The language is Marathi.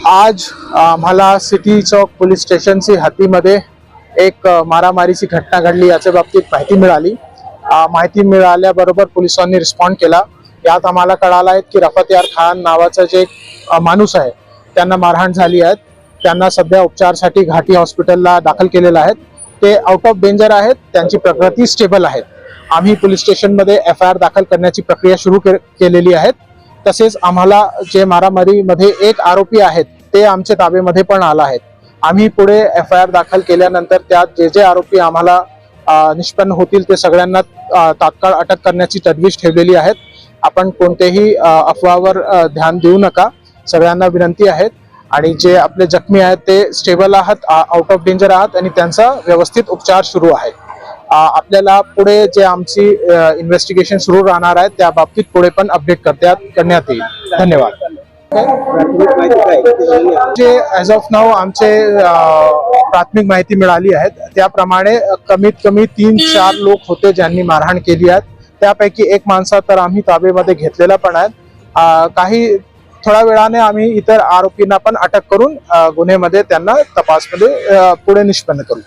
आज आम्हाला सिटी चौक पोलीस स्टेशनची हद्दीमध्ये एक मारामारीची घटना घडली याच्या बाबतीत माहिती मिळाली। माहिती मिळाल्याबरोबर पोलिसांनी रिस्पॉन्ड केला। यात आम्हाला कळालं आहे की रफत यार खान नावाचा जे माणूस आहे त्यांना मारहाण झाली आहे। त्यांना सध्या उपचारासाठी घाटी हॉस्पिटलला दाखल केलेलं आहे। ते आउट ऑफ डेंजर आहेत, त्यांची प्रकृती स्टेबल आहे। आम्ही पोलीस स्टेशनमध्ये FIR दाखल करण्याची प्रक्रिया सुरू केलेली आहे। तसेच आम्हाला जे मारामारीमध्ये एक आरोपी आहेत ते आमच्या ताब्यामध्ये पण आला आहेत। आम्ही पुढे FIR दाखल केल्यानंतर त्यात जे आरोपी आम्हाला निष्पन्न होतील ते सगळ्यांना तात्काळ अटक करण्याची तजवीज ठेवलेली आहे। आपण कोणतेही अफवावर ध्यान देऊ नका, सगळ्यांना विनंती आहे। आणि जे आपले जखमी आहेत ते स्टेबल आहात, आउट ऑफ डेंजर आहात आणि त्यांचा व्यवस्थित उपचार सुरू आहे। आपल्याला पुढे जे आमची इन्व्हेस्टिगेशन सुरू राहणार आहे त्या बाबतीत पुढे पण अपडेट करण्यात येईल। धन्यवाद। जे ॲज ऑफ नाऊ आमचे प्राथमिक माहिती मिळाली आहे त्याप्रमाणे कमीत कमी 3-4 लोक होते ज्यांनी मारहाण केली आहे। त्यापैकी एक माणसा तर आम्ही ताब्यामध्ये घेतलेला पण आहे। काही थोड्या वेळाने आम्ही इतर आरोपींना पण अटक करून गुन्ह्यामध्ये त्यांना तपासमध्ये पुढे निष्पन्न करू।